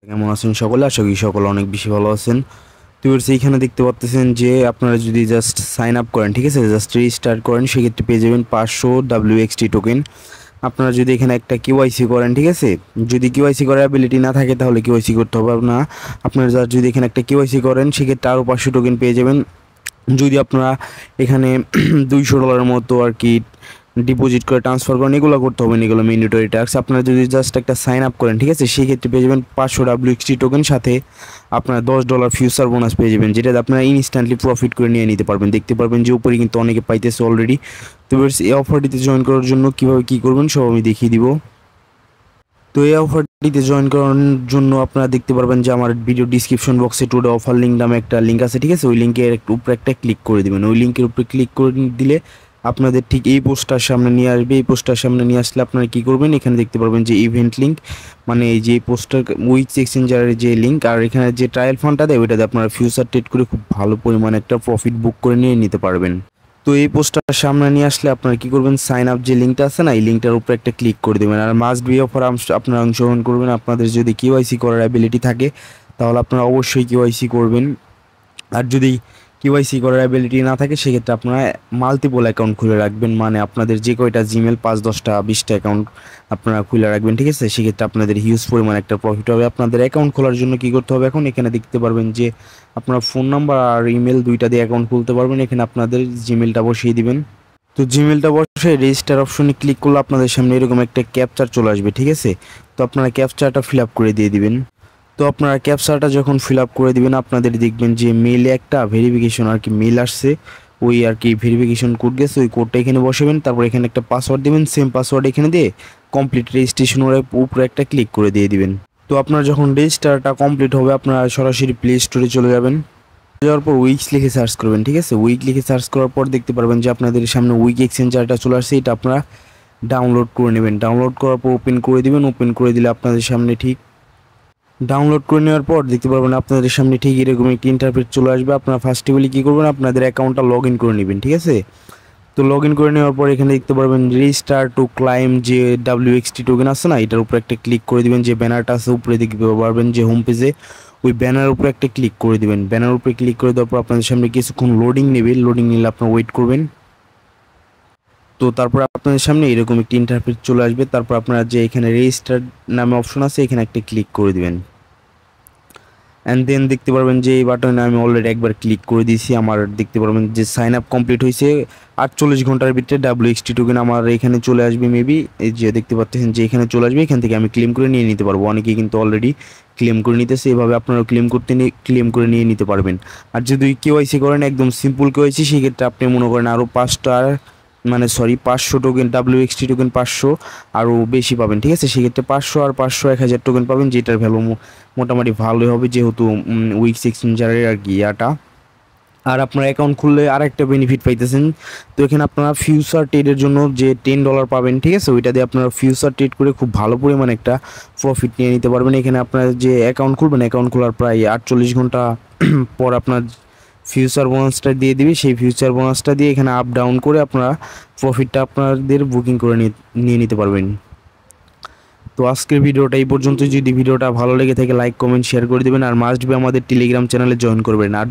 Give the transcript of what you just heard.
কেমন আছেন সকলে? আশা করি সকলে অনেক বেশি ভালো আছেন। তো এইখানে দেখতে পাচ্ছেন যে আপনারা যদি জাস্ট সাইন আপ করেন, ঠিক আছে, জাস্ট রেজিস্টার করেন, সেক্ষেত্রে পেয়ে যাবেন 500 WXT টোকেন। আপনারা যদি এখানে একটা কেওয়াইসি করেন, ঠিক আছে, যদি কেওয়াইসি করার অ্যাবিলিটি না থাকে তাহলে কেওয়াইসি করতে হবে না। আপনারা জাস্ট যদি এখানে একটা কেওয়াইসি করেন সেক্ষেত্রে আরও 500 টোকেন পেয়ে যাবেন। যদি আপনারা এখানে $200 মতো আর কি ডিপোজিট করে ট্রান্সফার করেন, এগুলো করতে হবে না, এগুলো ম্যান্ডেটরি ট্যাক্স। আপনারা যদি জাস্ট একটা সাইন আপ করেন, ঠিক আছে, সেই ক্ষেত্রে পেয়ে যাবেন 500 WXT টোকেন, সাথে আপনারা $10 ফিউচার বোনাস পেয়ে যাবেন, যেটা আপনারা ইনস্ট্যান্টলি প্রফিট করে নিয়ে নিতে পারবেন। দেখতে পারবেন যে উপরে কিন্তু অনেকে পাইতেছে অলরেডি। তো এই অফারটিতে জয়েন করার জন্য কীভাবে কী করবেন সব আমি দেখিয়ে দিব। তো এই অফারটিতে জয়েন করার জন্য আপনারা দেখতে পারবেন যে আমার ভিডিও ডিসক্রিপশন বক্সে টুডে অফার লিঙ্ক নামে একটা লিঙ্ক আছে, ঠিক আছে, ওই লিঙ্কের উপরে একটা ক্লিক করে দেবেন। ওই লিঙ্কের উপরে ক্লিক করে দিলে আপনাদের ঠিক এই পোস্টটার সামনে নিয়ে আসবে। এই পোস্টটার সামনে নিয়ে আসলে আপনারা কী করবেন, এখানে দেখতে পারবেন যে ইভেন্ট লিঙ্ক, মানে এই যে পোস্টার উইক্স এক্সচেঞ্জারের যে লিঙ্ক, আর এখানে যে ট্রায়াল ফান্ডটা দেয় ওইটাতে আপনারা ফিউচার ট্রেড করে খুব ভালো পরিমাণে একটা প্রফিট বুক করে নিয়ে নিতে পারবেন। তো এই পোস্টটার সামনে নিয়ে আসলে আপনারা কী করবেন, সাইন আপ যে লিঙ্কটা আছে না, এই লিঙ্কটার উপরে একটা ক্লিক করে দেবেন। আর মাস্ট বি অফার আপনারা অংশগ্রহণ করবেন। আপনাদের যদি কেওয়াইসি করার অ্যাবিলিটি থাকে তাহলে আপনারা অবশ্যই কেওয়াইসি করবেন। আর যদি কেওয়াইসি করার অ্যাবিলিটি না থাকে সেক্ষেত্রে আপনারা মাল্টিপল অ্যাকাউন্ট খুলে রাখবেন, মানে আপনাদের যে কয়টা জিমেল 5, 10টা, 20টা অ্যাকাউন্ট আপনারা খুলে রাখবেন, ঠিক আছে। সেক্ষেত্রে আপনাদের হিউজ পরিমাণ একটা প্রফিট হবে। আপনাদের অ্যাকাউন্ট খোলার জন্য কী করতে হবে, এখন এখানে দেখতে পারবেন যে আপনার ফোন নাম্বার আর ইমেল দুইটা দিয়ে অ্যাকাউন্ট খুলতে পারবেন। এখানে আপনাদের জিমেলটা বসিয়ে দিবেন। তো জিমেলটা বসে রেজিস্টার অপশনে ক্লিক করলে আপনাদের সামনে এরকম একটা ক্যাপচার চলে আসবে, ঠিক আছে। তো আপনারা ক্যাপচারটা ফিল আপ করে দিয়ে দিবেন। তো আপনারা ক্যাপচারটা যখন ফিল আপ করে দিবেন আপনাদের দেখবেন যে মেলে একটা ভেরিফিকেশন আর কি মেল আসছে, ওই আর কি ভেরিফিকেশন কোড গেছে, ওই কোডটা এখানে বসাবেন। তারপর এখানে একটা পাসওয়ার্ড দেবেন, সেম পাসওয়ার্ড এখানে দিয়ে কমপ্লিট রেজিস্ট্রেশনের উপরে একটা ক্লিক করে দিয়ে দিবেন। তো আপনার যখন রেজিস্টারটা কমপ্লিট হবে আপনারা সরাসরি প্লে স্টোরে চলে যাবেন। যাওয়ার পর উইক্স লিখে সার্চ করবেন, ঠিক আছে। উইক লিখে সার্চ করার পর দেখতে পারবেন যে আপনাদের সামনে উইক এক্সচেঞ্জারটা চলে আসছে, এটা আপনারা ডাউনলোড করে নেবেন। ডাউনলোড করার পর ওপেন করে দিবেন। ওপেন করে দিলে আপনাদের সামনে ঠিক ডাউনলোড করে নেওয়ার পর দেখতে পারবেন আপনাদের সামনে ঠিক এরকম একটি ইন্টারফেস চলে আসবে। আপনারা ফার্স্টে বলি কী করবেন, আপনাদের অ্যাকাউন্টটা লগ ইন করে নেবেন, ঠিক আছে। তো লগ ইন করে নেওয়ার পর এখানে দেখতে পারবেন রেজিস্টার টু ক্লাইম যে WXT টোকেন আছে না, এটার উপরে একটা ক্লিক করে দিবেন। যে ব্যানারটা আছে উপরে দেখতে পারবেন যে হোম পেজে, ওই ব্যানারের উপরে একটা ক্লিক করে দিবেন। ব্যানার উপরে ক্লিক করে দেওয়ার পর আপনাদের সামনে কিছুক্ষণ লোডিং নেবে। লোডিং নিলে আপনারা ওয়েট করবেন। তো তারপর আপনাদের সামনে এরকম একটি ইন্টারফেস চলে আসবে। তারপর আপনারা যে এখানে রেজিস্টার নামে অপশন আছে এখানে একটা ক্লিক করে দিবেন। অ্যান্ড দেন দেখতে পারবেন যে এই বাটনে আমি অলরেডি একবার ক্লিক করে দিয়েছি। আমার দেখতে পারবেন যে সাইন আপ কমপ্লিট হয়েছে। 48 ঘন্টার ভিতরে WXT টোকেন আমার এখানে চলে আসবে মেবি। এই যে দেখতে পাচ্ছেন যে এখানে চলে আসবে, এখান থেকে আমি ক্লেম করে নিয়ে নিতে পারবো। অনেকেই কিন্তু অলরেডি ক্লেম করে নিতেছে, এভাবে আপনারা ক্লেম করে নিয়ে নিতে পারবেন। আর যদি কেওয়াইসি করেন একদম সিম্পল কেওয়াইসি, সেক্ষেত্রে আপনি মনে করেন আরও 500 টোকেন WXT টোকেন 500 আরও বেশি পাবেন, ঠিক আছে। সেক্ষেত্রে 500 আর 500 1000 টোকেন পাবেন, যেটার ভ্যালু মোটামুটি ভালোই হবে, যেহেতু উইক্স এক্সচেঞ্জারের আর কি ইয়াটা। আর আপনার অ্যাকাউন্ট খুললে আর একটা বেনিফিট পাইতেছেন। তো এখানে আপনারা ফিউচার ট্রেডের জন্য যে $10 পাবেন, ঠিক আছে, ওইটা দিয়ে আপনারা ফিউচার ট্রেড করে খুব ভালো পরিমাণে একটা প্রফিট নিয়ে নিতে পারবেন। এখানে আপনার যে অ্যাকাউন্ট খুলবেন, অ্যাকাউন্ট খোলার প্রায় 48 ঘন্টা পর আপনার ফিউচার বোনাসটা দিয়ে দিবি। সেই ফিউচার বোনাসটা দিয়ে এখানে আপ ডাউন করে আপনারা প্রফিটটা আপনাদের বুকিং করে নিয়ে নিতে পারবেন। তো আজকের ভিডিওটা এই পর্যন্ত। যদি ভিডিওটা ভালো লেগে থাকে লাইক কমেন্ট শেয়ার করে দেবেন, আর মাস্ট বি আমাদের টেলিগ্রাম চ্যানেলে জয়েন করবেন। আর